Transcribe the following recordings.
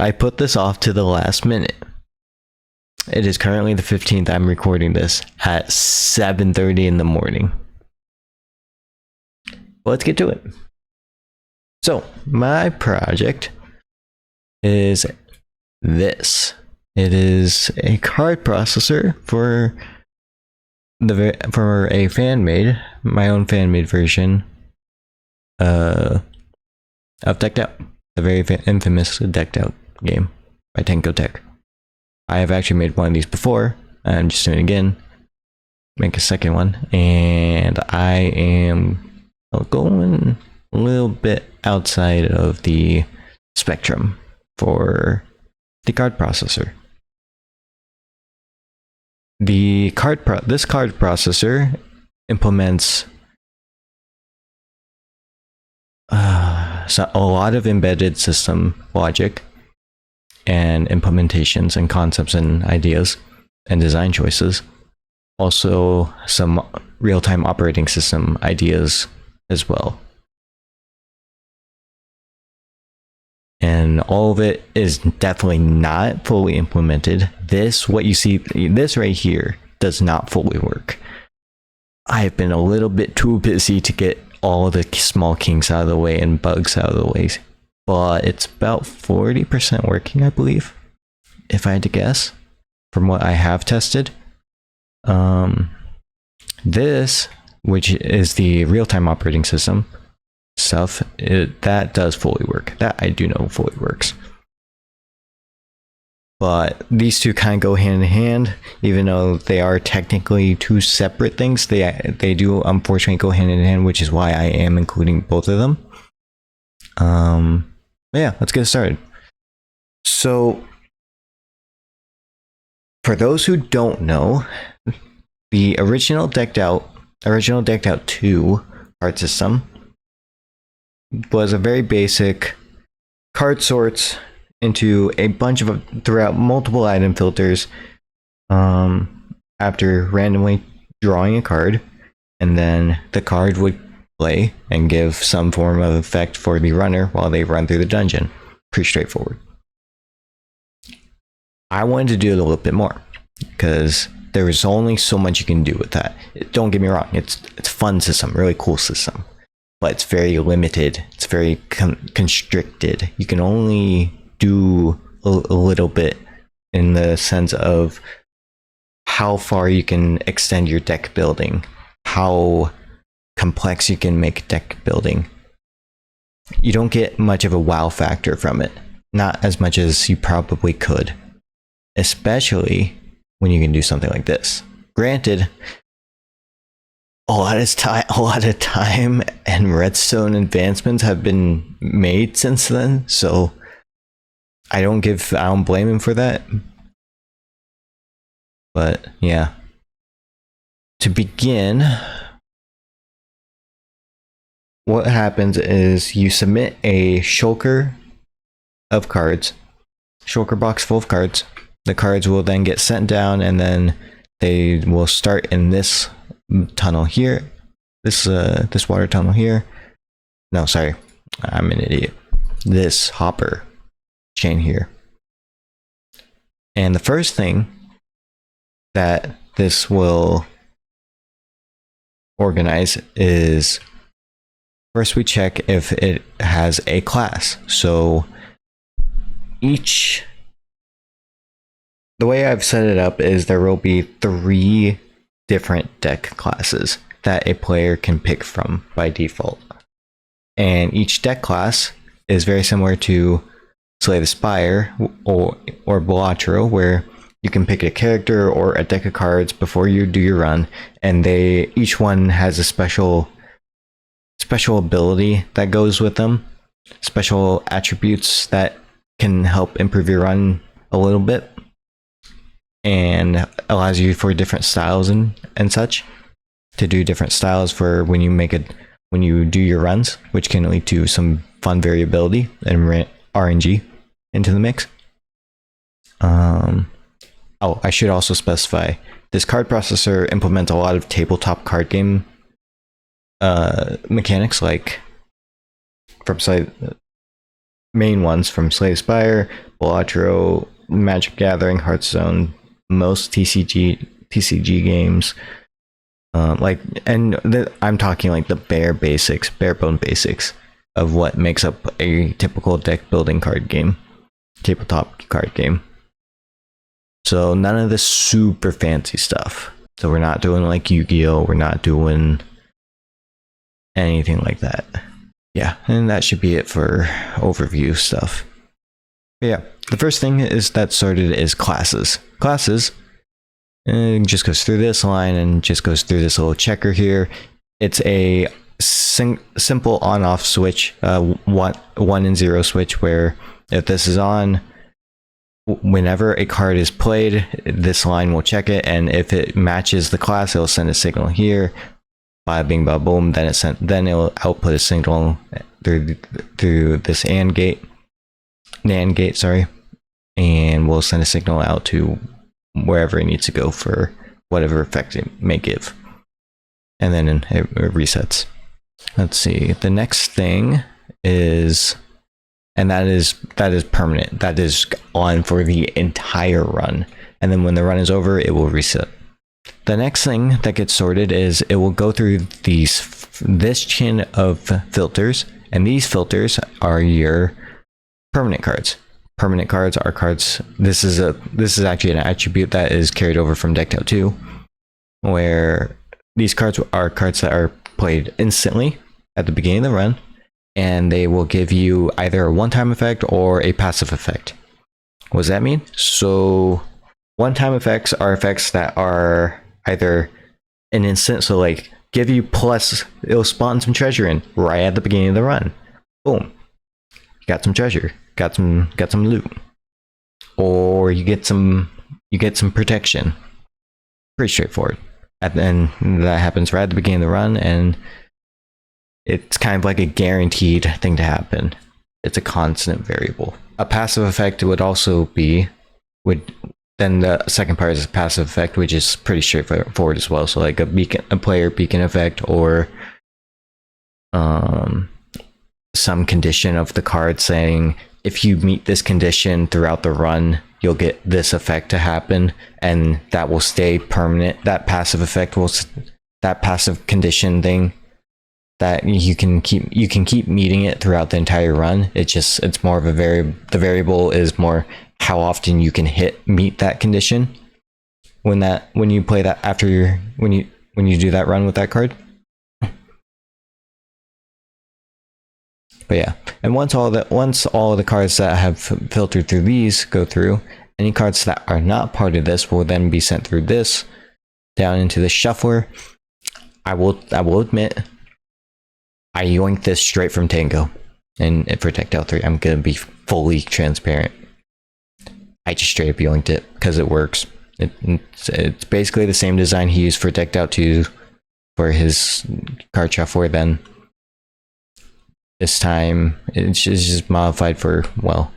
I put this off to the last minute. It is currently the 15th. I'm recording this at 7:30 in the morning. Let's get to it. So, my project is this. It is a card processor for a my own fan-made version of Decked Out, the very infamous Decked Out game by Tangotek. I have actually made one of these before. I'm just doing it again, make a second one, and I am going a little bit outside of the spectrum for the card processor. This card processor implements a lot of embedded system logic and implementations and concepts and ideas and design choices. Also some real-time operating system ideas as well. And all of it is definitely not fully implemented. What you see, this right here, does not fully work. I have been a little bit too busy to get all the small kinks out of the way and bugs out of the way. But it's about 40% working, I believe, if I had to guess, from what I have tested. This, which is the real-time operating system stuff, that does fully work. That I do know fully works. But these two kind of go hand in hand, even though they are technically two separate things. They do unfortunately go hand in hand, which is why I am including both of them. Yeah, let's get started. So, for those who don't know, the original Decked Out 2 card system was a very basic card sorts into a bunch of throughout multiple item filters after randomly drawing a card, and then the card would play and give some form of effect for the runner while they run through the dungeon. Pretty straightforward. I wanted to do a little bit more because there is only so much you can do with that. Don't get me wrong, it's a fun system, really cool system, but it's very limited. It's very constricted. You can only do a little bit in the sense of how far you can extend your deck building, how complex you can make deck building. You don't get much of a wow factor from it, not as much as you probably could, especially when you can do something like this. Granted, a lot of time and redstone advancements have been made since then, so I don't blame him for that. But yeah, to begin, what happens is you submit a shulker of cards, shulker box full of cards. The cards will then get sent down, and then they will start in this tunnel here, this water tunnel here. No, sorry, I'm an idiot. This hopper chain here. And the first thing that this will organize is, first we check if it has a class. So the way I've set it up is there will be 3 different deck classes that a player can pick from by default. And each deck class is very similar to Slay the Spire or Belatro, where you can pick a character or a deck of cards before you do your run, and each one has a special ability that goes with them, special attributes that can help improve your run a little bit, and allows you for different styles and such, to do different styles for when you do your runs, which can lead to some fun variability and RNG into the mix. Oh, I should also specify, this card processor implements a lot of tabletop card game mechanics, like from main ones from Slay Spire, Belatro, Magic Gathering, Hearthstone, most TCG games. I'm talking like the bare bone basics of what makes up a typical deck building card game, tabletop card game. So none of this super fancy stuff. So we're not doing like Yu-Gi-Oh! We're not doing anything like that. Yeah, and that should be it for overview stuff. But yeah, the first thing that's sorted is classes. Classes, and it just goes through this line and just goes through this little checker here. It's a simple on-off switch, 1 and 0 switch, where if this is on, whenever a card is played, this line will check it, and if it matches the class, it'll send a signal here. Bada bing, bada boom. Then it'll output a signal through this NAND gate, sorry, and we'll send a signal out to wherever it needs to go for whatever effect it may give, and then it resets. Let's see. The next thing is, and that is permanent. That is on for the entire run, and then when the run is over, it will reset. The next thing that gets sorted is it will go through this chain of filters, and these filters are your permanent cards. Permanent cards are cards. This is actually an attribute that is carried over from Decked Out 2, where these cards are cards that are played instantly at the beginning of the run, and they will give you either a one-time effect or a passive effect. What does that mean? So one-time effects are effects that are either an instant, so like give you plus, it'll spawn some treasure in right at the beginning of the run. Boom. You got some treasure, got some loot. Or you get some protection. Pretty straightforward. And then that happens right at the beginning of the run, and it's kind of like a guaranteed thing to happen. It's a constant variable. A passive effect would also be then the second part is a passive effect, which is pretty straightforward as well. So like a player beacon effect, or some condition of the card saying if you meet this condition throughout the run, you'll get this effect to happen, and that will stay permanent. That passive effect that passive condition thing, that you can keep meeting it throughout the entire run. It's more of a the variable is more how often you can meet that condition when you play that when you do that run with that card. But yeah, and once all of the cards that have filtered through these go through, any cards that are not part of this will then be sent through this down into the shuffler. I will admit, I yoinked this straight from Tango, and for Decked Out 3, I'm gonna be fully transparent. I just straight up yoinked it because it works. It's basically the same design he used for Decked Out 2 for his card shuffler. Then this time it's just modified for, well,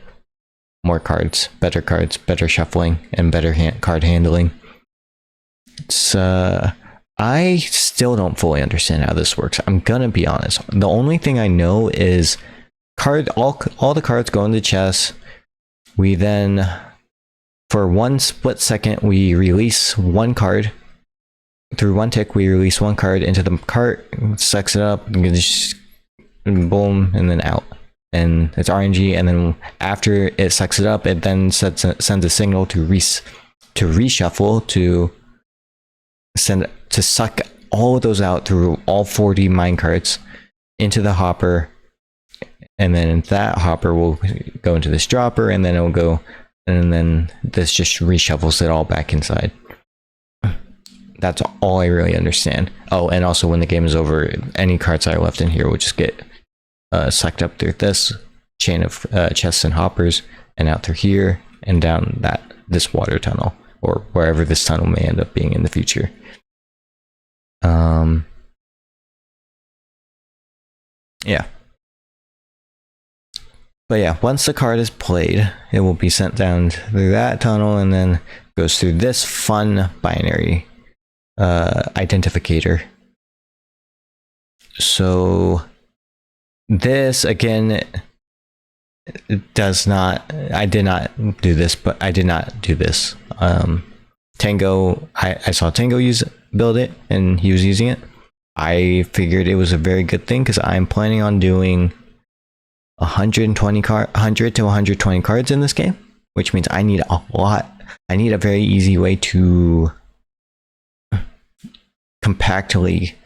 more cards, better shuffling, and better card handling. It's I still don't fully understand how this works. I'm gonna be honest. The only thing I know is all the cards go into chess. We then, for one split second, we release one card. Through one tick, we release one card into the cart, sucks it up, and just boom, and then out. And it's RNG, and then after it sucks it up, it then sends a signal to reshuffle to suck all of those out through all 40 minecarts into the hopper, and then that hopper will go into this dropper, and then it will go, and then this just reshuffles it all back inside. That's all I really understand. Oh, and also when the game is over, any cards I left in here will just get sucked up through this chain of chests and hoppers, and out through here and down this water tunnel, or wherever this tunnel may end up being in the future. Yeah. But yeah, once the card is played, it will be sent down through that tunnel, and then goes through this fun binary identificator. So this, again, does not. I did not do this, but I did not do this. Tango. I saw Tango build it, and he was using it. I figured it was a very good thing because I'm planning on doing 100 to 120 cards in this game, which means I need a lot. I need a very easy way to compactly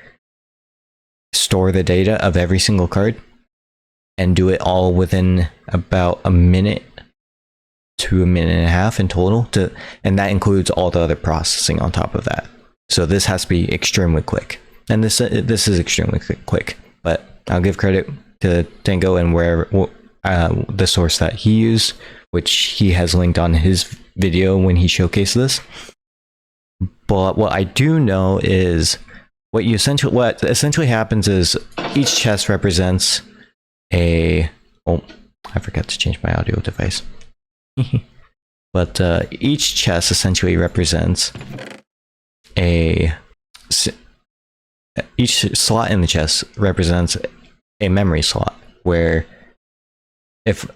store the data of every single card and do it all within about a minute to a minute and a half in total, and that includes all the other processing on top of that. So this has to be extremely quick, and this is extremely quick. But I'll give credit to Tango and where the source that he used, which he has linked on his video when he showcased this. But what I do know is what essentially happens is each chest represents a. Oh, I forgot to change my audio device. But each chest essentially represents each slot in the chest represents a memory slot, where if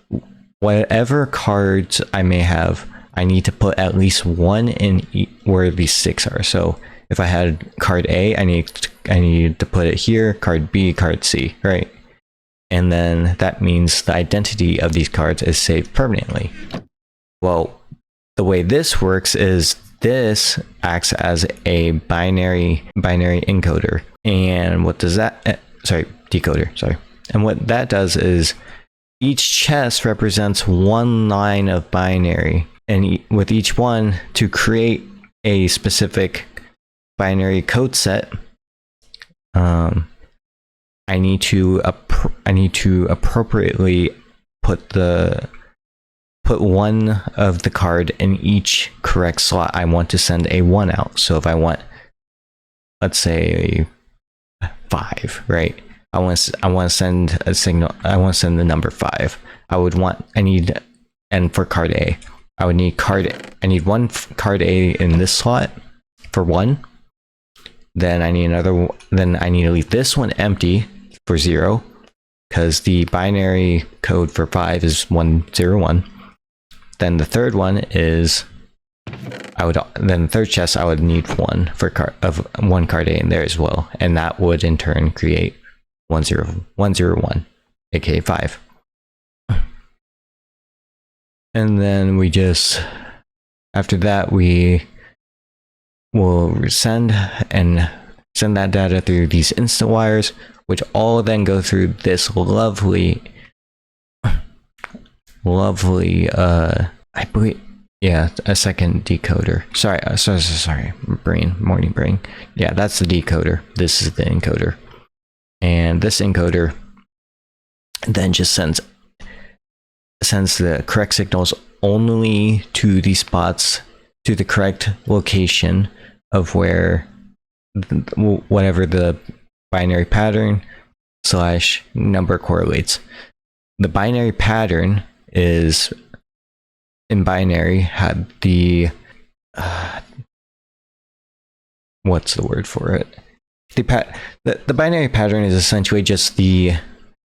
whatever cards I may have, I need to put at least one in where these 6 are. So if I had card A, I need to put it here, card B, card C, right? And then that means the identity of these cards is saved permanently. Well, the way this works is this acts as a binary encoder. And what does that, decoder, sorry. And what that does is each chest represents one line of binary, and with each one, to create a specific binary code set, I need to appropriately put one of the card in each correct slot I want to send a 1 out. So if I want, let's say 5, right? I want to send a signal. I want to send the number 5. And for card A, I need one card A in this slot for 1. Then I need to leave this one empty for 0, because the binary code for 5 is 101. Then the third one is the third chest I would need 1 one card A in there as well, and that would in turn create 101, aka 5. And then after that we will send that data through these instant wires, which all then go through this lovely I believe, yeah, a second decoder. Sorry, morning brain. Yeah, that's the decoder. This is the encoder. And this encoder then just sends the correct signals only to these spots, to the correct location of where whatever the binary pattern / number correlates. The binary pattern is in binary had the what's the word for it? The binary pattern is essentially just a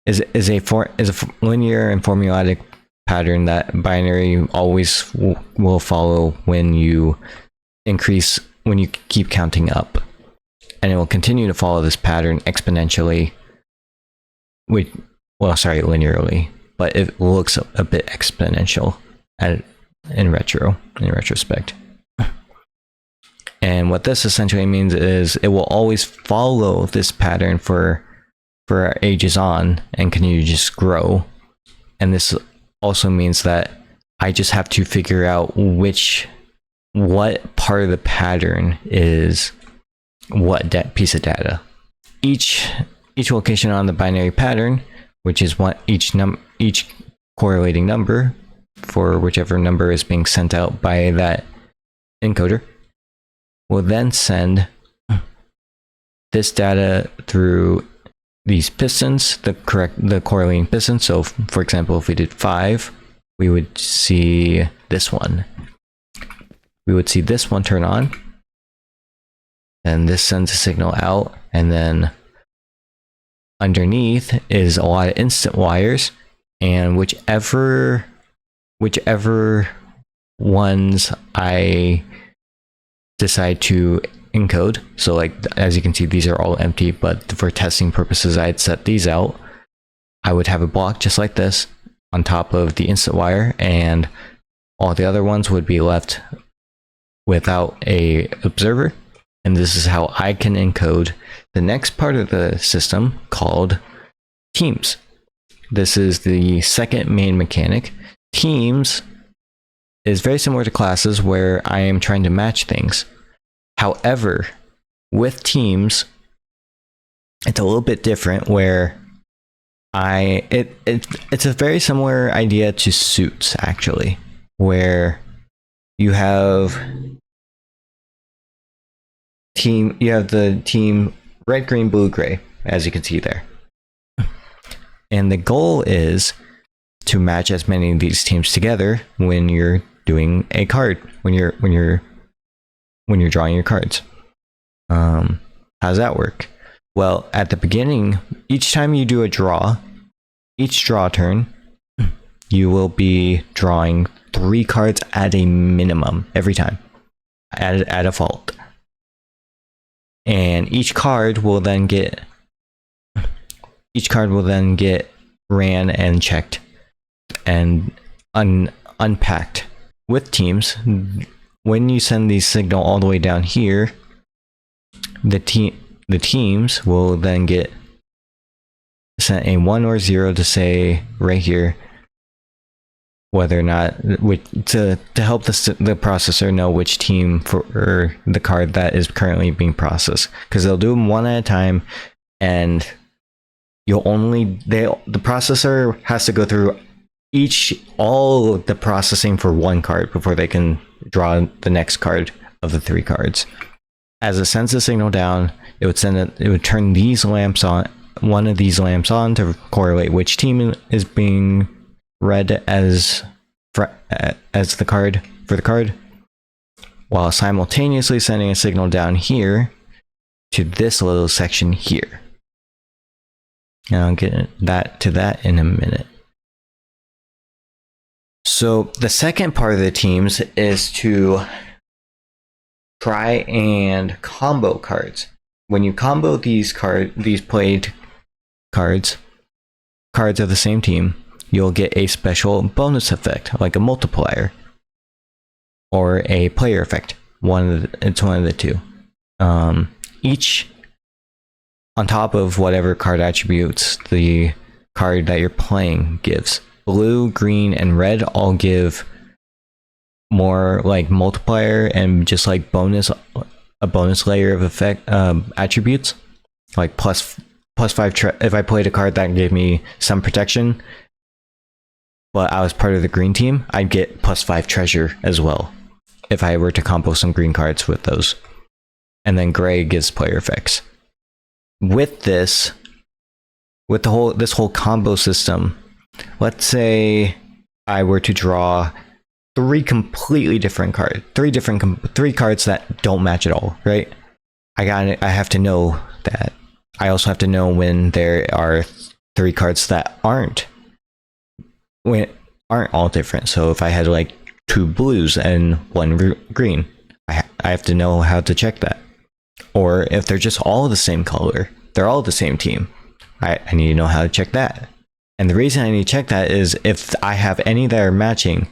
linear and formulatic pattern that binary always will follow when you keep counting up, and it will continue to follow this pattern exponentially. Linearly, but it looks a bit exponential in retrospect. And what this essentially means is it will always follow this pattern for ages on and continue to just grow. And this also means that I just have to figure out what part of the pattern is what piece of data. Each location on the binary pattern, which is what each correlating number for whichever number is being sent out by that encoder, will then send this data through these pistons, the correlating pistons. So for example, if we did 5, we would see this one. We would see this one turn on, and this sends a signal out, and then underneath is a lot of instant wires, and whichever ones I decide to encode, so like as you can see, these are all empty, but for testing purposes I had set these out. I would have a block just like this on top of the inset wire, and all the other ones would be left without a observer. And this is how I can encode the next part of the system called teams. This is the second main mechanic. Teams is very similar to classes where I am trying to match things. However, with teams, it's a little bit different where it's a very similar idea to suits, actually, where you have the team red, green, blue, gray, as you can see there. And the goal is to match as many of these teams together when you're doing a card, when you're drawing your cards. How does that work? Well, at the beginning, each time you do each draw turn, you will be drawing 3 cards at a minimum every time, at a default. And each card will then get ran and checked and unpacked. With teams, when you send the signal all the way down here, the teams will then get sent a 1 or 0 to say right here whether or not to help the processor know which team for the card that is currently being processed, because they'll do them one at a time, and the processor has to go through all of the processing for one card before they can draw the next card of the 3 cards. As it sends the signal down, it would turn these lamps on, one of these lamps on, to correlate which team is being read as the card for the card, while simultaneously sending a signal down here to this little section here. And I'll get to that in a minute. So the second part of the teams is to try and combo cards. When you combo these played cards of the same team, you'll get a special bonus effect, like a multiplier or a player effect. It's one of the two. Each on top of whatever card attributes the card that you're playing gives. Blue, green, and red all give more like multiplier and just like a bonus layer of effect attributes, like plus 5 if I played a card that gave me some protection, but I was part of the green team, I'd get plus 5 treasure as well if I were to combo some green cards with those. And then gray gives player effects. With this whole combo system, let's say I were to draw 3 completely different cards, 3 cards that don't match at all, right? I have to know that. I also have to know when there are 3 cards that aren't all different. So if I had like 2 blues and 1 green, I have to know how to check that. Or if they're just all the same color, they're all the same team, I need to know how to check that. And the reason I need to check that is if I have any that are matching,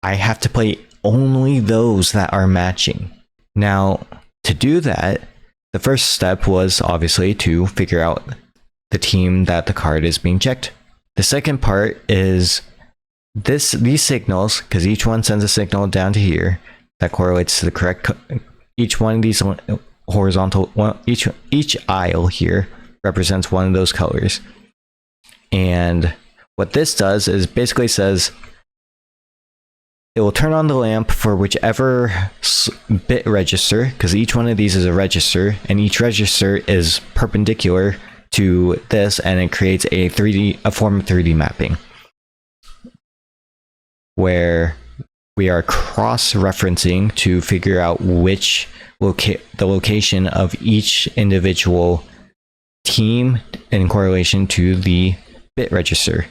I have to play only those that are matching. Now, to do that, the first step was obviously to figure out the team that the card is being checked. The second part is these signals, because each one sends a signal down to here that correlates to the correct. Each one of these horizontal, each aisle here represents one of those colors. And what this does is basically says it will turn on the lamp for whichever bit register, because each one of these is a register, and each register is perpendicular to this, and it creates a form of 3D mapping where we are cross-referencing to figure out which the location of each individual team in correlation to the bit register.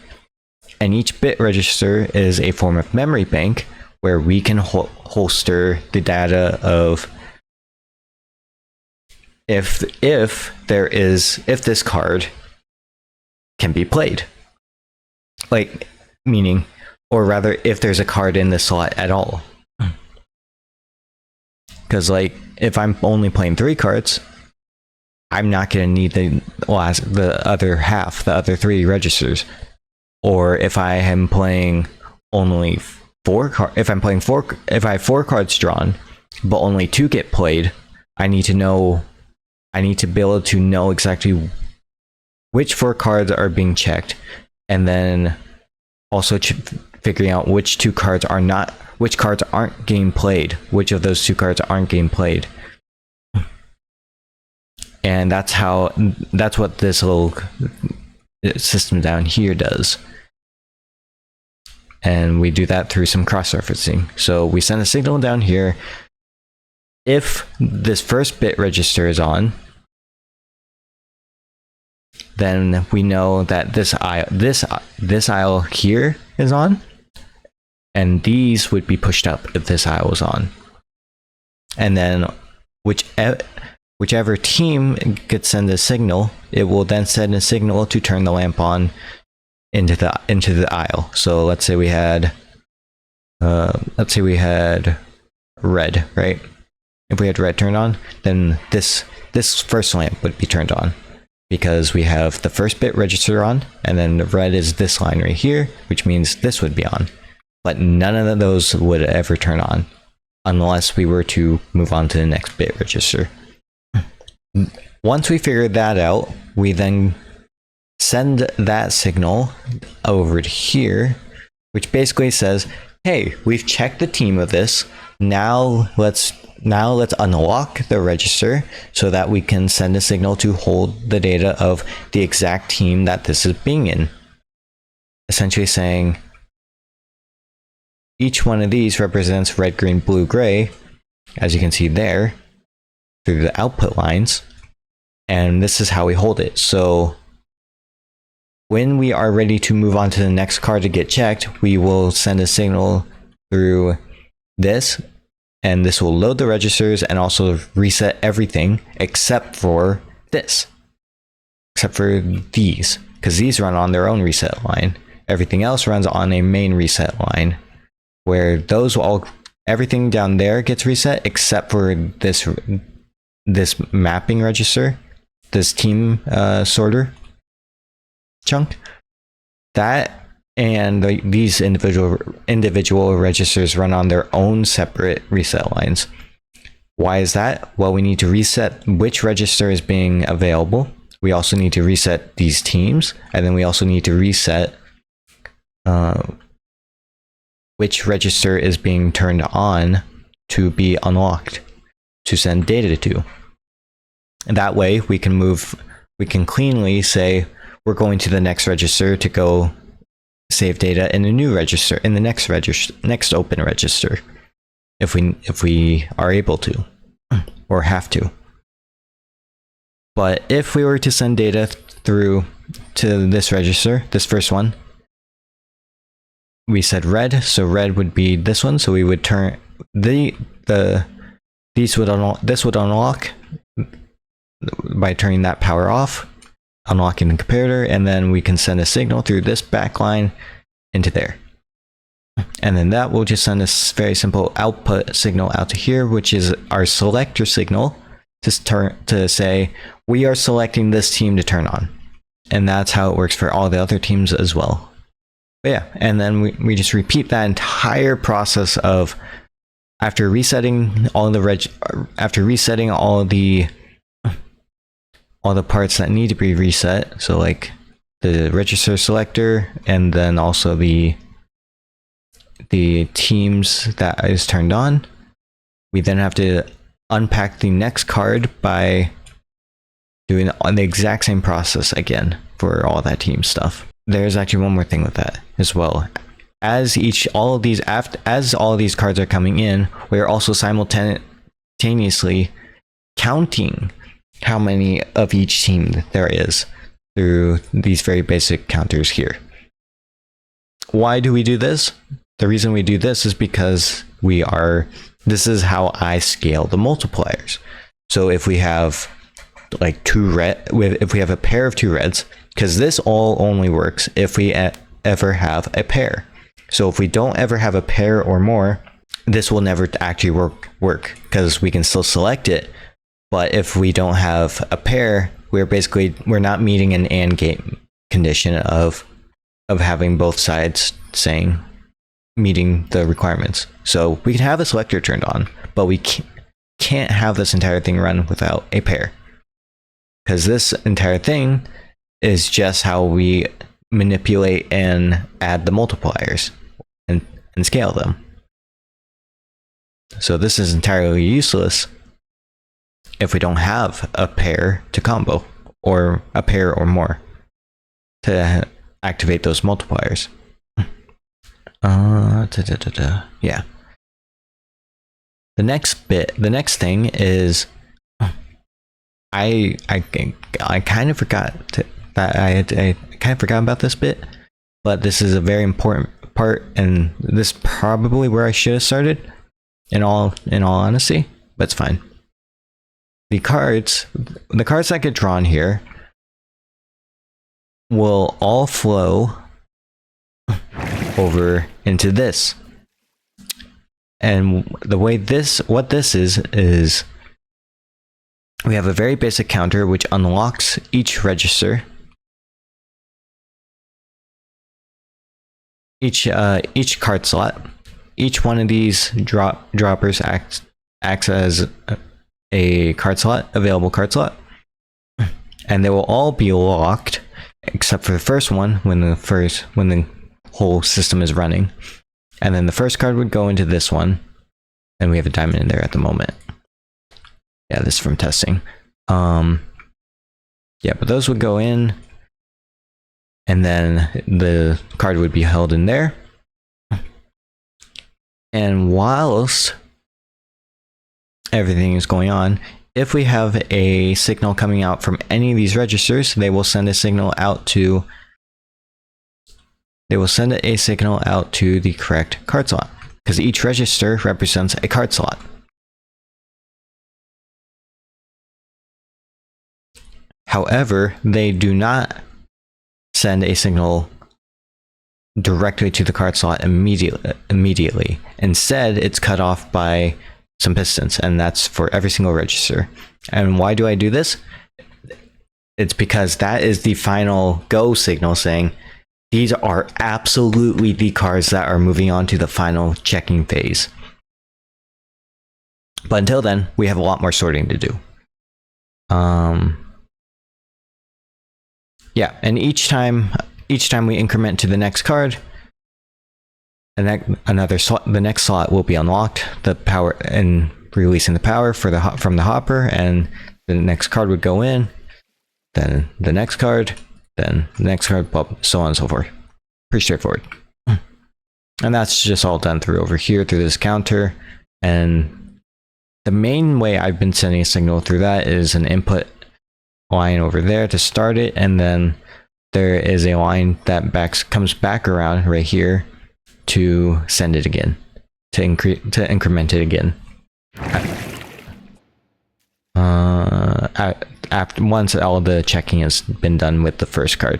and each bit register is a form of memory bank where we can holster the data of if this card can be played, like, meaning, or rather, if there's a card in the slot at all. Because, like, if I'm only playing 3 cards, I'm not going to need the other half, the other 3 registers. Or if I am playing only 4 cards, if I have 4 cards drawn, but only 2 get played, I need to be able to know exactly which 4 cards are being checked, and then also figuring out which cards aren't getting played, which of those 2 cards aren't getting played. And that's what this little system down here does. And we do that through some cross-referencing. So we send a signal down here. If this first bit register is on, then we know that this aisle here is on, and these would be pushed up if this aisle was on. And then whichever team gets sent a signal, it will then send a signal to turn the lamp on into the aisle. So let's say we had red, right? If we had red turned on, then this first lamp would be turned on, because we have the first bit register on, and then the red is this line right here, which means this would be on. But none of those would ever turn on unless we were to move on to the next bit register. Once we figured that out, we then send that signal over to here, which basically says, hey, we've checked the team of this. Now let's unlock the register so that we can send a signal to hold the data of the exact team that this is being in. Essentially saying each one of these represents red, green, blue, gray, as you can see there, through the output lines. And this is how we hold it. So when we are ready to move on to the next card to get checked, we will send a signal through this, and this will load the registers and also reset everything except for this. Except for these, because these run on their own reset line. Everything else runs on a main reset line, where everything down there gets reset except for this mapping register, this team sorter chunk. That and these individual registers run on their own separate reset lines. Why is that? Well, we need to reset which register is being available. We also need to reset these teams, and then we also need to reset which register is being turned on to be unlocked to send data to. And that way we can cleanly say we're going to the next register to go save data in a new register, in the next open register, if we are able to or have to. But if we were to send data through to this register, this first one, we said red, so red would be this one, so we would turn this would unlock by turning that power off, unlocking the comparator, and then we can send a signal through this back line into there. And then that will just send us very simple output signal out to here, which is our selector signal to say we are selecting this team to turn on. And that's how it works for all the other teams as well. But yeah, and then we just repeat that entire process of after resetting all the parts that need to be reset, so like the register selector, and then also the teams that is turned on. We then have to unpack the next card by doing the exact same process again for all that team stuff. There's actually one more thing with that as well. As all of these cards are coming in, we are also simultaneously counting how many of each team there is through these very basic counters here. why do we do this? The reason we do this is because this is how I scale the multipliers. So if we have like if we have a pair of 2 reds, because this all only works if we ever have a pair. So if we don't ever have a pair or more, this will never actually work because we can still select it. But if we don't have a pair, we're not meeting an AND gate condition of having both sides meeting the requirements. So we can have the selector turned on, but we can't have this entire thing run without a pair, because this entire thing is just how we manipulate and add the multipliers and scale them. So this is entirely useless if we don't have a pair to combo, or a pair or more to activate those multipliers. Yeah. The next thing is, I kind of forgot I kind of forgot about this bit, but this is a very important part, and this is probably where I should have started, in all honesty, but it's fine. The cards that get drawn here will all flow over into this. And what this is we have a very basic counter which unlocks each register. Each card slot. Each one of these droppers acts as a card slot, available card slot. And they will all be locked except for the first one when the whole system is running. And then the first card would go into this one, and we have a diamond in there at the moment. Yeah, this is from testing. Yeah, but those would go in, and then the card would be held in there. And whilst everything is going on, if we have a signal coming out from any of these registers, they will send a signal out to the correct card slot, because each register represents a card slot. However, they do not send a signal directly to the card slot immediately. Instead, it's cut off by some pistons, and that's for every single register. And why do I do this? It's because that is the final go signal saying these are absolutely the cards that are moving on to the final checking phase. But until then, we have a lot more sorting to do. Yeah, and each time we increment to the next card, and the next slot will be unlocked, the power, and releasing the power from the hopper, and the next card would go in, then the next card, then the next card, so on and so forth. Pretty straightforward. And that's just all done through this counter. And the main way I've been sending a signal through that is an input line over there to start it, and then there is a line that comes back around right here to send it again, to increment it again. Once all the checking has been done with the first card,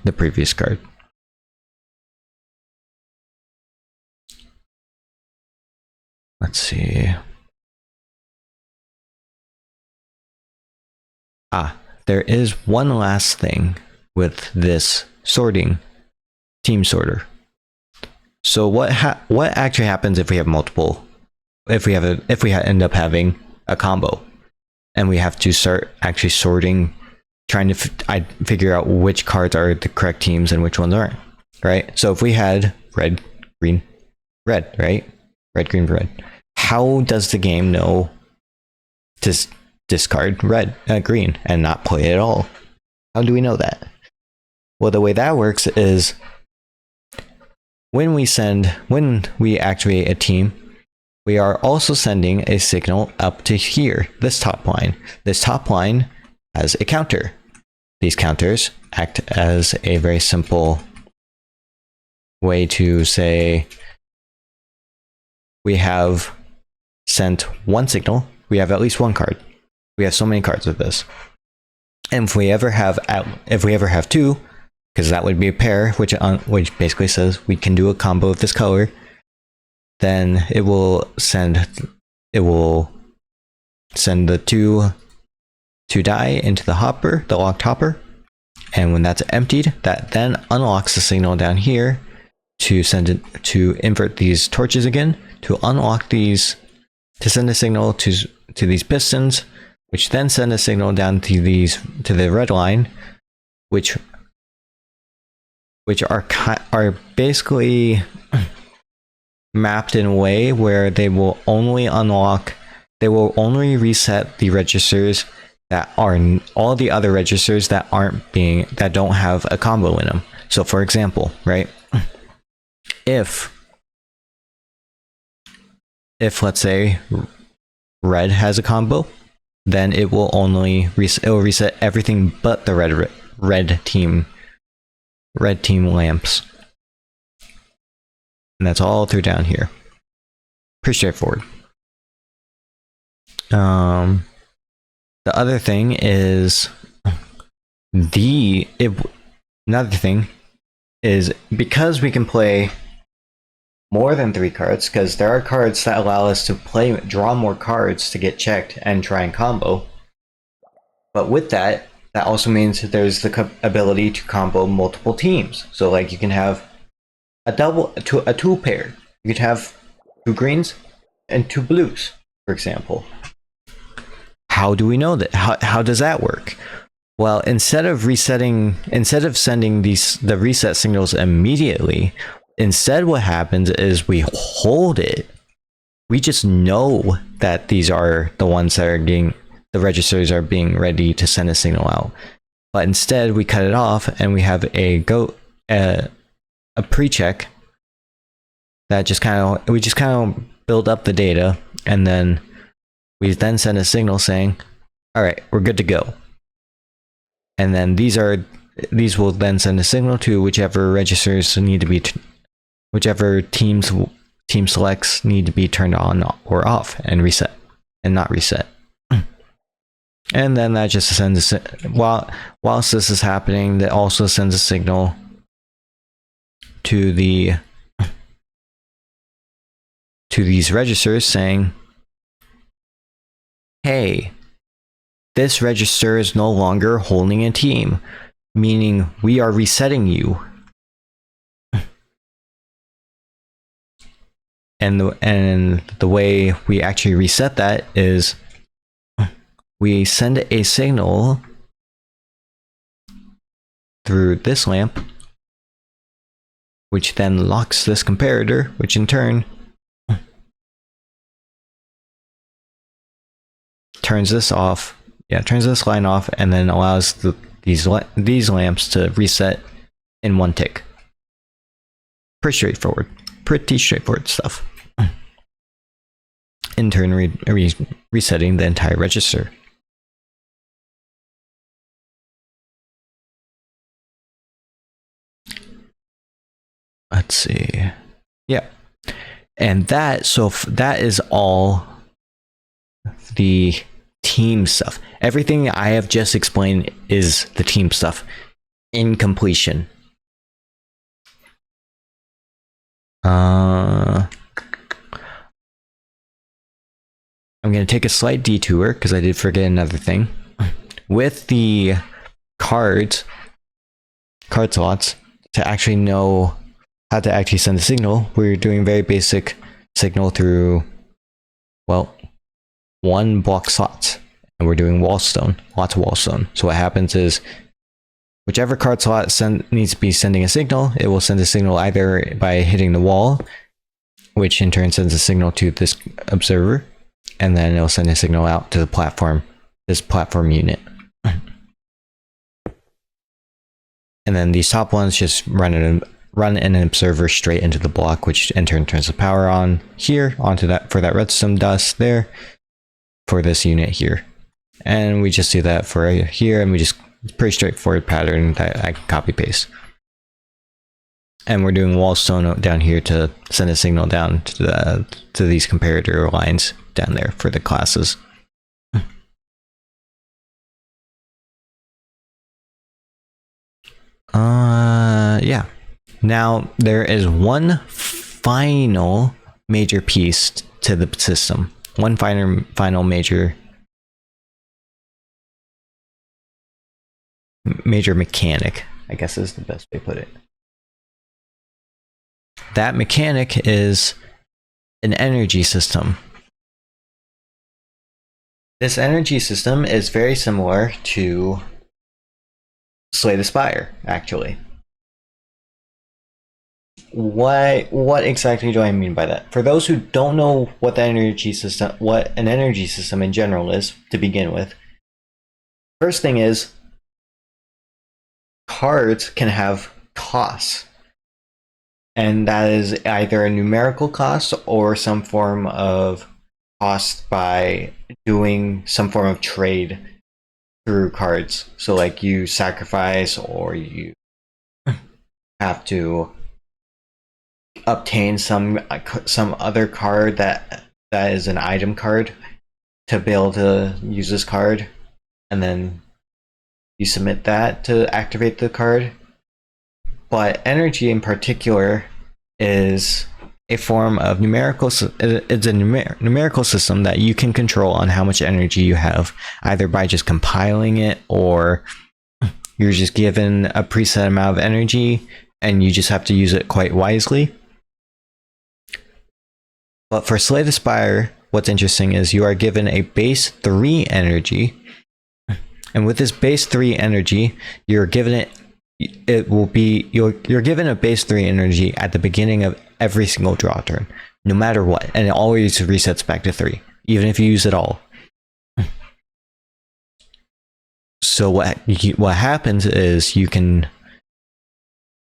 the previous card. Let's see. There is one last thing with this sorting team sorter. So what actually happens if we have multiple? If we end up having a combo, and we have to start actually sorting, trying to figure out which cards are the correct teams and which ones aren't. Right. So if we had red, green, red, right? Red, green, red. How does the game know to discard green and not play it at all? How do we know that? Well, the way that works is when we activate a team, we are also sending a signal up to here, this top line. This top line has a counter. These counters act as a very simple way to say we have sent one signal, we have at least one card. We have so many cards with this. And if we ever have two, because that would be a pair, which basically says we can do a combo of this color, then it will send the two die into the hopper, the locked hopper, and when that's emptied, that then unlocks the signal down here to send it to invert these torches again, to unlock these, to send a signal to these pistons, which then send a signal down to the red line, which are basically mapped in a way where they will only reset the registers that are all the other registers that don't have a combo in them. So for example, right, if let's say red has a combo, then it will only reset everything but the red team lamps. And that's all through down here. Pretty straightforward. The other thing is another thing is, because we can play more than 3 cards, because there are cards that allow us to draw more cards to get checked and try and combo. But with that also means there's the ability to combo multiple teams. So like you can have a two pair. You could have 2 greens and 2 blues, for example. How do we know that? How does that work? Well, instead of sending the reset signals immediately, instead what happens is we hold it. We just know that these are the ones that are the registers are being ready to send a signal out. But instead we cut it off and we have a pre-check that we just kind of build up the data, and then we then send a signal saying, all right, we're good to go. And then these will then send a signal to whichever registers need to be whichever team selects need to be turned on or off and reset, and not reset. And then that just sends whilst this is happening, that also sends a signal to these registers saying, hey, this register is no longer holding a team, meaning we are resetting you. And the way we actually reset that is we send a signal through this lamp, which then locks this comparator, which in turn turns this line off, and then allows these lamps to reset in one tick. Pretty straightforward stuff. In turn, resetting the entire register. Let's see. Yeah. And that is all the team stuff. Everything I have just explained is the team stuff in completion. I'm going to take a slight detour because I did forget another thing. With the card slots, to actually know how to actually send a signal, we're doing very basic signal through, well, 1 block slots, and we're doing lots of wallstone. So what happens is, whichever card slot needs to be sending a signal, it will send a signal either by hitting the wall, which in turn sends a signal to this observer, and then it'll send a signal out to the platform, this platform unit. And then these top ones just run an observer straight into the block, which in turn turns the power on here onto that for that redstone dust there for this unit here. And we just do that for here, and it's pretty straightforward pattern that I can copy paste. And we're doing wallstone down here to send a signal down to these comparator lines down there for the classes. Yeah. Now there is one final major piece to the system. One final major mechanic, I guess is the best way to put it. That mechanic is an energy system. This energy system is very similar to Slay the Spire, actually. What exactly do I mean by that? For those who don't know what an energy system in general is, to begin with, first thing is cards can have costs. And that is either a numerical cost or some form of cost by doing some form of trade through cards. So like you sacrifice, or you have to obtain some other card that is an item card to be able to use this card, and then you submit that to activate the card. But energy in particular is a form of numerical. It's a numerical system that you can control on how much energy you have, either by just compiling it, or you're just given a preset amount of energy and you just have to use it quite wisely. But for Slay the Spire, what's interesting is you are given a base 3 energy, and with this base 3 energy, you're given you're given a base 3 energy at the beginning of every single draw turn, no matter what, and it always resets back to 3, even if you use it all. So what happens is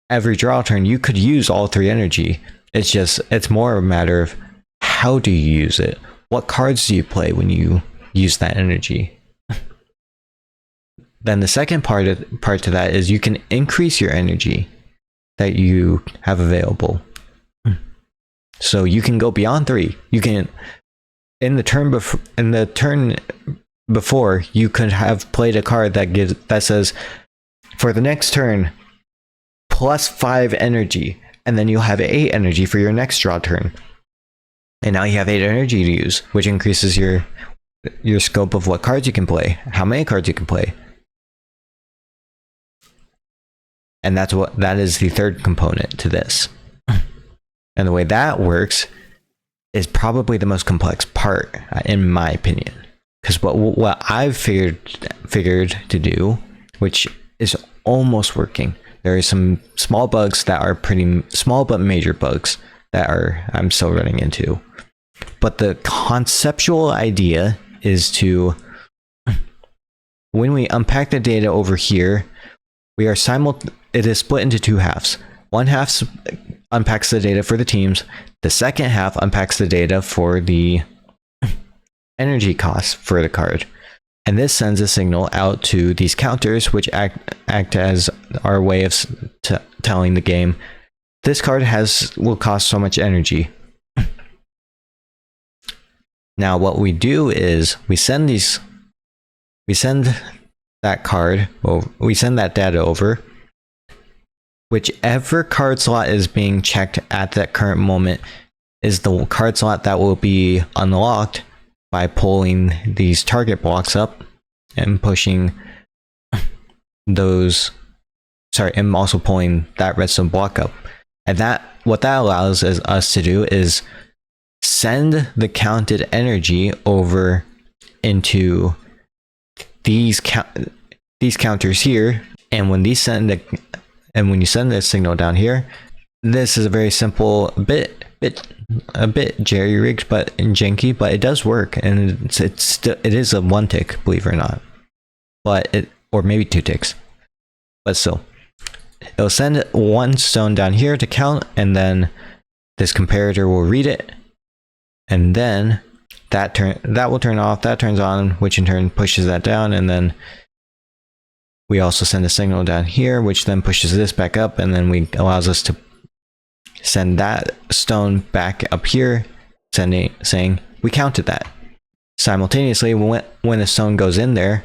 every draw turn you could use all 3 energy. It's more a matter of how do you use it? What cards do you play when you use that energy? Then the second part to that is you can increase your energy that you have available. So you can go beyond 3. You can, in the turn before, you could have played a card that says, for the next turn, plus 5 energy, and then you'll have 8 energy for your next draw turn. And now you have 8 energy to use, which increases your scope of what cards you can play, how many cards you can play. And that is the third component to this. And the way that works is probably the most complex part, in my opinion. Because what I've figured to do, which is almost working, there are some small bugs that are pretty small, but major bugs that I'm still running into. But the conceptual idea is when we unpack the data over here, it is split into 2 halves. One half unpacks the data for the teams. The second half unpacks the data for the energy costs for the card. And this sends a signal out to these counters, which act as our way of telling the game, this card will cost so much energy. Now what we do is we send that data over. Whichever card slot is being checked at that current moment is the card slot that will be unlocked by pulling these target blocks up and pushing those, and also pulling that redstone block up. And what that allows us to do is send the counted energy over into these counters here, and when you send this signal down here, this is a very simple, a bit jerry-rigged but janky, but it does work, and it is a 1 tick, believe it or not, or maybe 2 ticks, but still, it'll send 1 stone down here to count, and then this comparator will read it, and then that will turn off, that turns on, which in turn pushes that down, and then we also send a signal down here, which then pushes this back up, and then allows us to send that stone back up here, saying we counted that. Simultaneously, when a stone goes in there,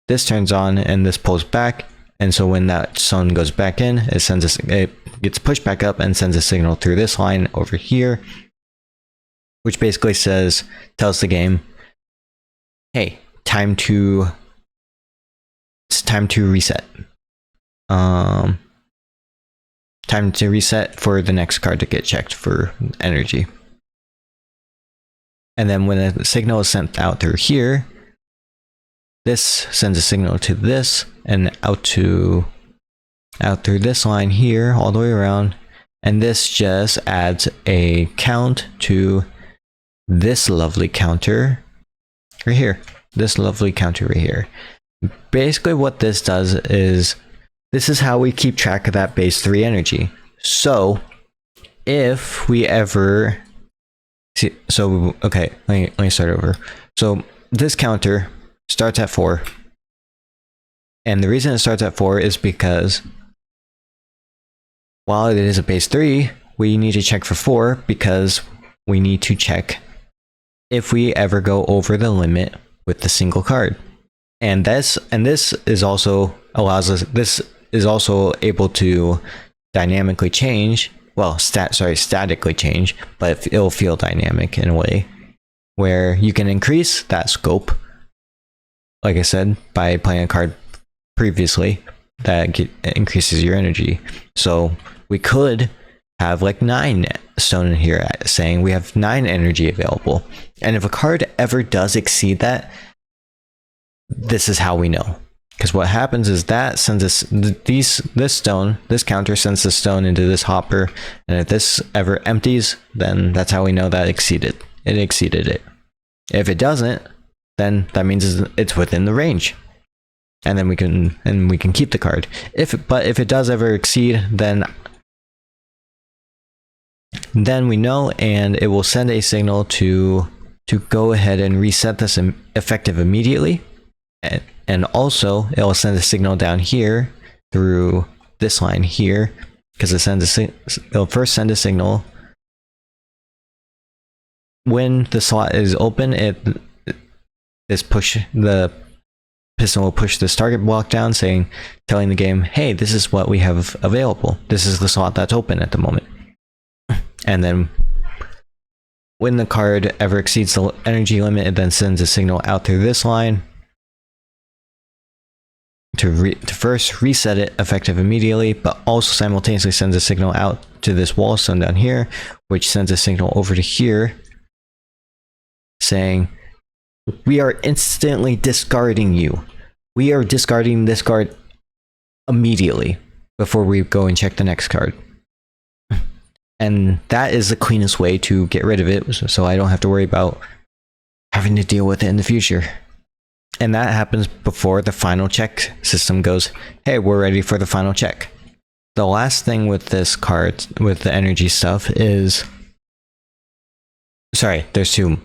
this turns on and this pulls back, and so when that stone goes back in, it gets pushed back up and sends a signal through this line over here, which basically tells the game, hey, it's time to reset. Time to reset for the next card to get checked for energy. And then when a signal is sent out through here, this sends a signal to this and out through this line here all the way around, and this just adds a count to this lovely counter right here. This lovely counter right here. Basically what this does is, this is how we keep track of that base 3 energy. So if we ever okay, let me start over. So this counter starts at 4, and the reason it starts at 4 is because while it is a base 3, we need to check for 4 because we need to check if we ever go over the limit with the single card. And this is also able to dynamically change, well, statically change, but it'll feel dynamic in a way where you can increase that scope, like I said, by playing a card previously that increases your energy. So we could have like 9 stone in here saying we have 9 energy available. And if a card ever does exceed that, this is how we know. Because what happens is that sends us this counter sends the stone into this hopper, and if this ever empties, then that's how we know that it exceeded it. If it doesn't, then that means it's within the range, and then we can keep the card. If it does ever exceed, then we know, and it will send a signal to go ahead and reset this effective immediately. And also, it'll send a signal down here through this line here, because it'll first send a signal when the slot is open. The piston will push this target block down, telling the game, hey, this is what we have available. This is the slot that's open at the moment. And then when the card ever exceeds the energy limit, it then sends a signal out through this line to first reset it effective immediately, but also simultaneously sends a signal out to this wall stone down here, which sends a signal over to here saying, we are instantly discarding you. We are discarding this card immediately before we go and check the next card. And that is the cleanest way to get rid of it, so I don't have to worry about having to deal with it in the future. And that happens before the final check system goes, hey, we're ready for the final check. The last thing with this card, with the energy stuff, is... Sorry, there's two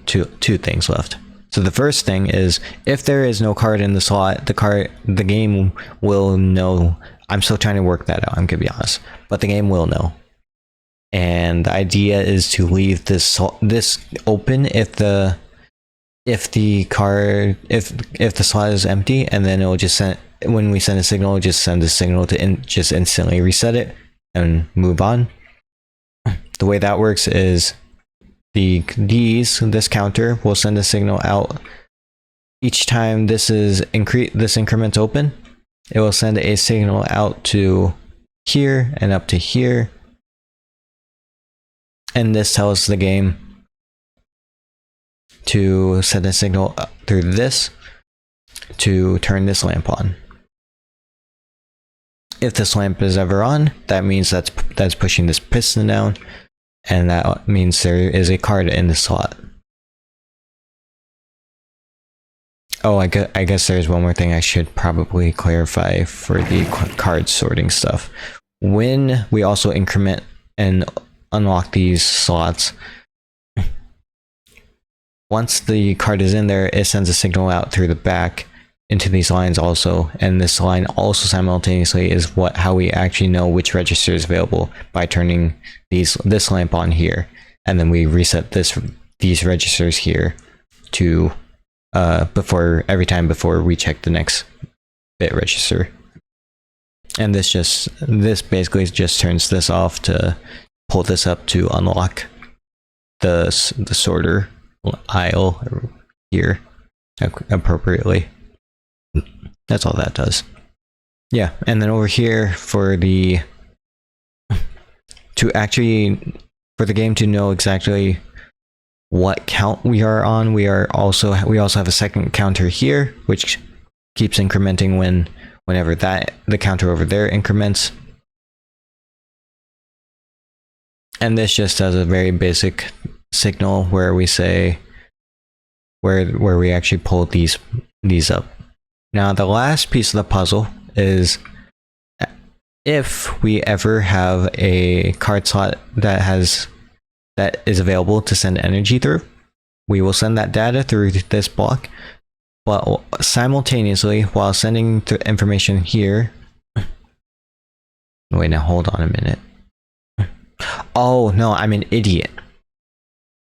things left. So the first thing is, if there is no card in the slot, the game will know. I'm still trying to work that out, I'm gonna be honest. But the game will know. And the idea is to leave this open if the slot is empty, and then it will just when we send a signal, it'll just send a signal to just instantly reset it and move on. The way that works is this counter will send a signal out each time this increment's open. It will send a signal out to here and up to here, and this tells the game to send a signal through this to turn this lamp on. If this lamp is ever on, that means that's pushing this piston down, and that means there is a card in the slot. Oh, I guess there's one more thing I should probably clarify for the card sorting stuff. When we also increment and unlock these slots, once the card is in there, it sends a signal out through the back into these lines also, and this line also simultaneously is how we actually know which register is available by turning this lamp on here, and then we reset these registers here to every time before we check the next bit register. And this basically just turns this off to pull this up to unlock the sorter aisle here appropriately. That's all that does. Yeah, and then over here for the game to know exactly what count we are on, we also have a second counter here, which keeps incrementing whenever the counter over there increments. And this just does a very basic signal where we say where we actually pull these up. Now the last piece of the puzzle is if we ever have a card slot that is available to send energy through, we will send that data through this block, but simultaneously while sending the information here. Wait, now hold on a minute. Oh no, I'm an idiot.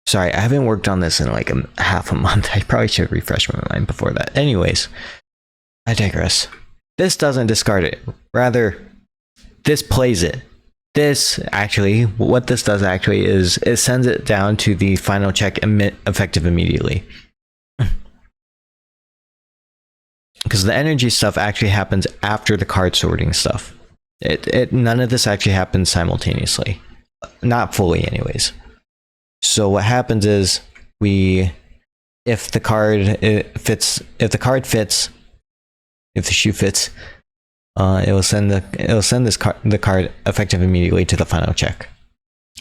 Sorry, I haven't worked on this in like half a month. I probably should refresh my mind before that. Anyways, I digress. This doesn't discard it. Rather, this plays it. What this does actually is it sends it down to the final check effective immediately. Because the energy stuff actually happens after the card sorting stuff. None of this actually happens simultaneously. Not fully anyways. So what happens is if the shoe fits, it will send the card effective immediately to the final check,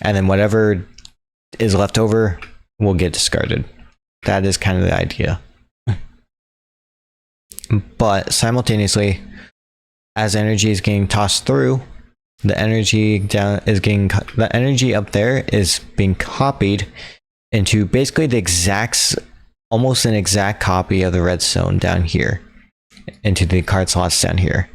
and then whatever is left over will get discarded. That is kind of the idea. But simultaneously, as energy is getting tossed through, the energy up there is being copied into basically almost an exact copy of the redstone down here, into the card slots down here.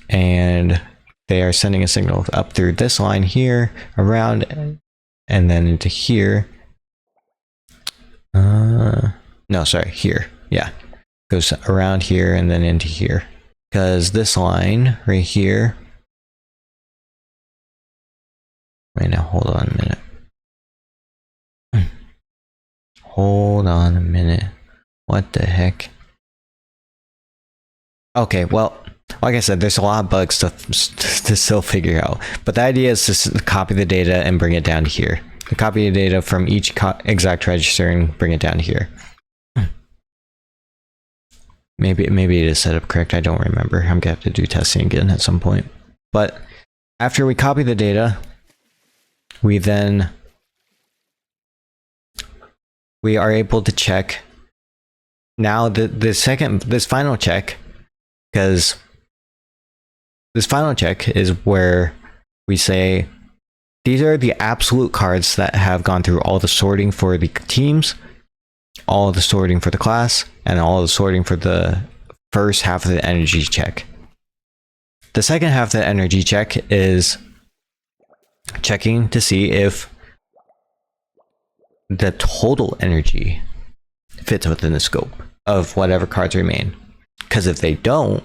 And they are sending a signal up through this line here, around, and then into here. No, sorry, here. Yeah, goes around here and then into here. Because this line right here. Wait, now hold on a minute. Hold on a minute. What the heck? Okay, well, like I said, there's a lot of bugs to still figure out. But the idea is to copy the data and bring it down to here. To copy the data from each exact register and bring it down here. Maybe it is set up correct. I don't remember. I'm gonna have to do testing again at some point. But after we copy the data, we are able to check. Now this final check, because this final check is where we say these are the absolute cards that have gone through all the sorting for the teams, all the sorting for the class, and all the sorting for the first half of the energy check. The second half of the energy check is checking to see if the total energy fits within the scope of whatever cards remain. Because if they don't,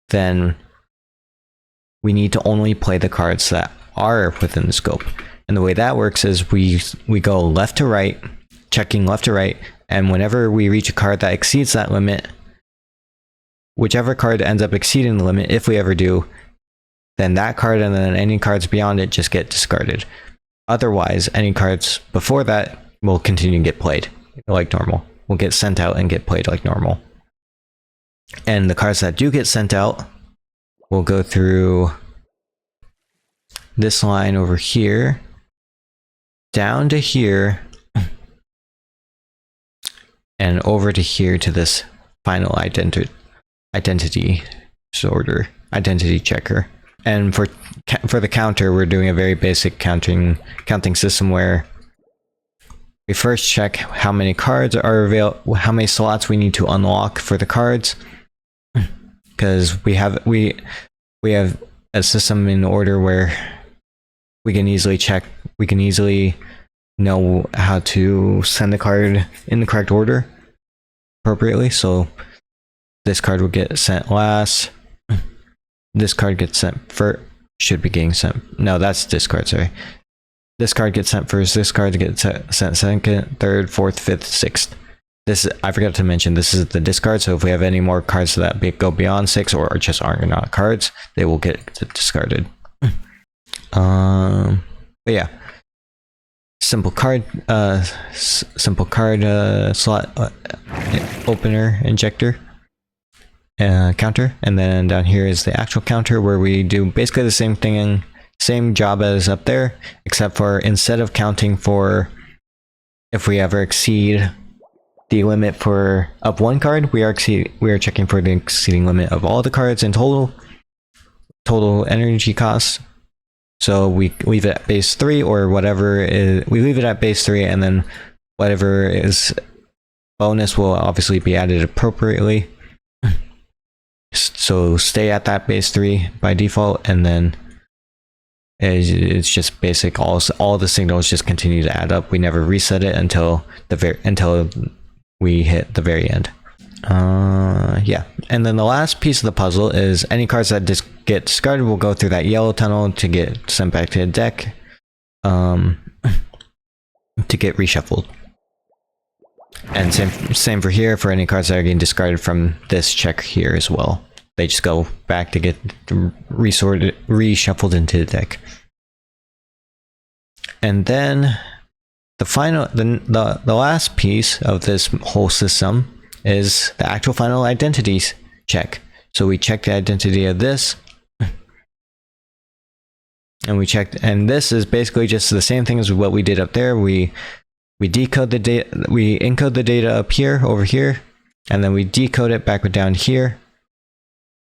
then we need to only play the cards that are within the scope. And the way that works is we go left to right, checking left to right, and whenever we reach a card that exceeds that limit, whichever card ends up exceeding the limit, if we ever do, then that card and then any cards beyond it just get discarded. Otherwise, any cards before that will continue to get played like normal. Will get sent out and get played like normal. And the cards that do get sent out will go through this line over here, down to here, and over to here to this final identity sorter, identity checker. And for the counter, we're doing a very basic counting system where we first check how many cards are available, how many slots we need to unlock for the cards, because we have a system in order where we can easily check, we can easily know how to send the card in the correct order appropriately. So this card will get sent last, this card gets sent first, should be getting sent, no, that's discard, sorry. This card gets sent first, this card gets sent second, third, fourth, fifth, sixth. This, I forgot to mention, this is the discard, so if we have any more cards that go beyond 6 or just aren't not cards, they will get discarded. But yeah. Simple card slot opener injector counter, and then down here is the actual counter where we do basically the same thing, same job as up there, except for instead of counting for if we ever exceed the limit for up one card, we are checking for the exceeding limit of all the cards in total energy costs. So we leave it at base 3 or whatever is, we leave it at base 3, and then whatever is bonus will obviously be added appropriately. So stay at that base 3 by default, and then it's just basic. All the signals just continue to add up. We never reset it until we hit the very end. Yeah, and then the last piece of the puzzle is any cards that get discarded will go through that yellow tunnel to get sent back to the deck, to get reshuffled. And same for here, for any cards that are getting discarded from this check here as well. They just go back to get reshuffled into the deck. And then the last piece of this whole system is the actual final identities check. So we check the identity of this, and and this is basically just the same thing as what we did up there. We decode the data, we encode the data up here, over here, and then we decode it back down here.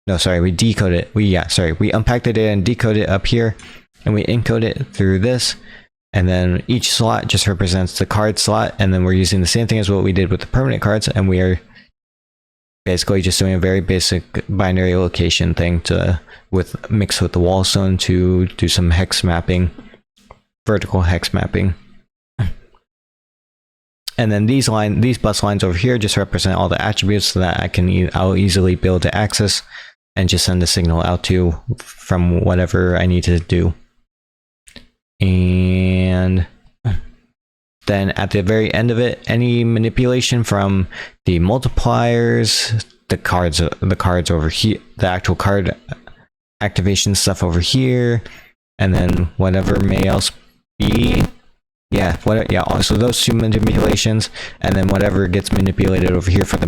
No, sorry, we decode it. We unpack the data and decode it up here, and we encode it through this. And then each slot just represents the card slot, and then we're using the same thing as what we did with the permanent cards, and we are basically just doing a very basic binary location thing mix with the wallstone to do some hex mapping, vertical hex mapping. And then these bus lines over here just represent all the attributes so that I'll easily be able to access and just send a signal out to from whatever I need to do. And then at the very end of it, any manipulation from the multipliers, the cards over here, the actual card activation stuff over here, and then whatever may else be. So those two manipulations, and then whatever gets manipulated over here for the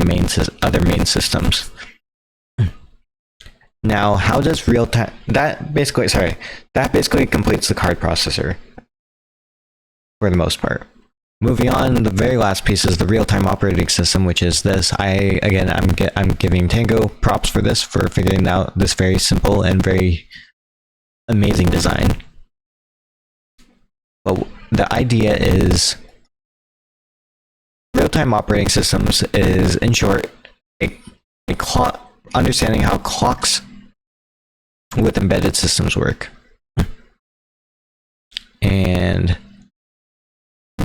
other main systems. Now, how does real-time... That basically completes the card processor for the most part. Moving on, the very last piece is the real-time operating system, which is this. I'm giving Tango props for this, for figuring out this very simple and very amazing design. But the idea is real-time operating systems is, in short, understanding how clocks with embedded systems work, and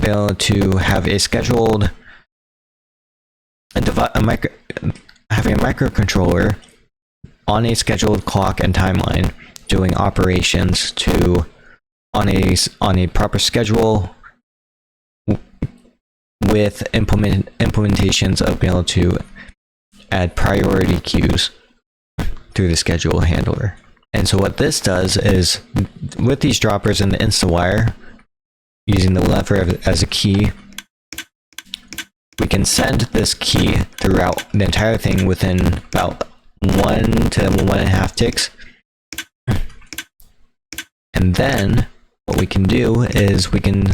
be able to have a microcontroller on a scheduled clock and timeline doing operations on a proper schedule with implementations of being able to add priority queues through the schedule handler. And so what this does is, with these droppers and the InstaWire, using the lever as a key, we can send this key throughout the entire thing within about 1 to 1.5 ticks. And then what we can do is we can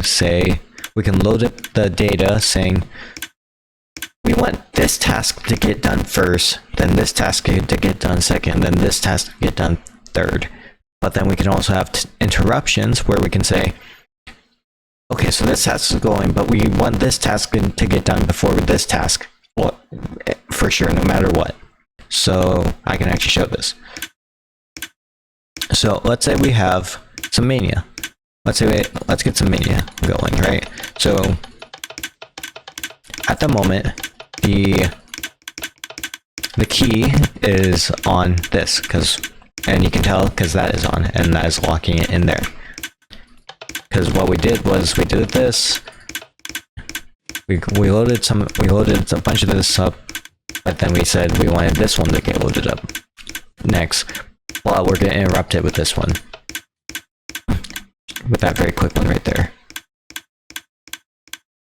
load up the data saying, we want this task to get done first, then this task to get done second, then this task to get done third. But then we can also have interruptions where we can say, okay, so this task is going, but we want this task to get done before this task. Well, for sure, no matter what. So I can actually show this. So let's say we have some mania. Let's get some mania going, right? So at the moment, the key is on this, and you can tell because that is on, and that is locking it in there. Because what we did was we did this. We loaded a bunch of this up, but then we said we wanted this one to get loaded up next. Well, we're gonna interrupt it with this one, with that very quick one right there,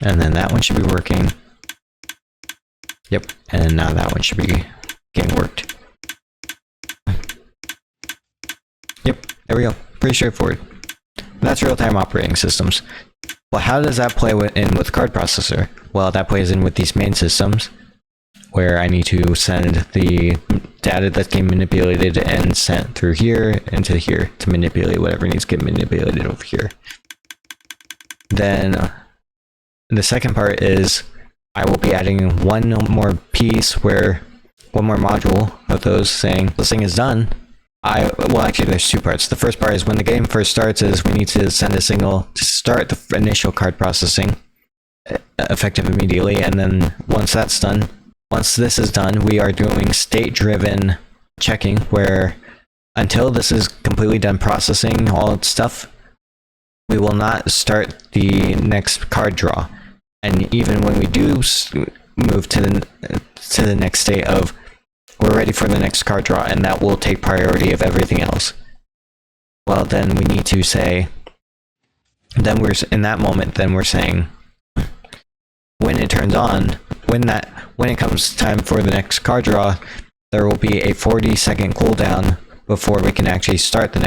and then that one should be working. Yep, and now that one should be getting worked. Yep, there we go. Pretty straightforward. That's real-time operating systems. Well, how does that play in with card processor? Well, that plays in with these main systems, where I need to send the data that's getting manipulated and sent through here into here to manipulate whatever needs to get manipulated over here. Then the second part is I will be adding one more module of those saying this thing is done. Well, actually, there's two parts. The first part is when the game first starts is we need to send a signal to start the initial card processing effective immediately. And then once that's done, once this is done, we are doing state-driven checking where until this is completely done processing all its stuff, we will not start the next card draw. And even when we do move to the next state of we're ready for the next card draw, and that will take priority of everything else. Well, then we need to say, then we're in that moment, then we're saying when it turns on, when it comes time for the next card draw, there will be a 40-second cooldown before we can actually start the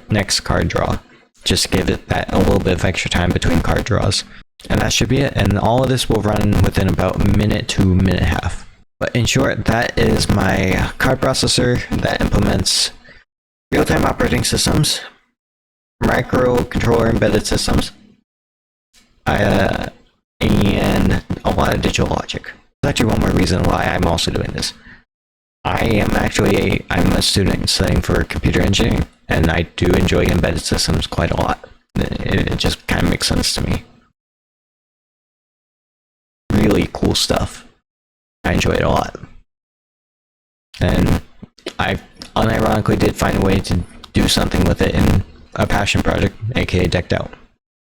next card draw. Just give it that a little bit of extra time between card draws. And that should be it, and all of this will run within about a minute to a minute and a half. But in short, that is my card processor that implements real-time operating systems, microcontroller embedded systems, and a lot of digital logic. There's actually one more reason why I'm also doing this. I'm a student studying for computer engineering, and I do enjoy embedded systems quite a lot. It just kind of makes sense to me. Really cool stuff. I enjoy it a lot. And I unironically did find a way to do something with it in a passion project, aka Decked Out.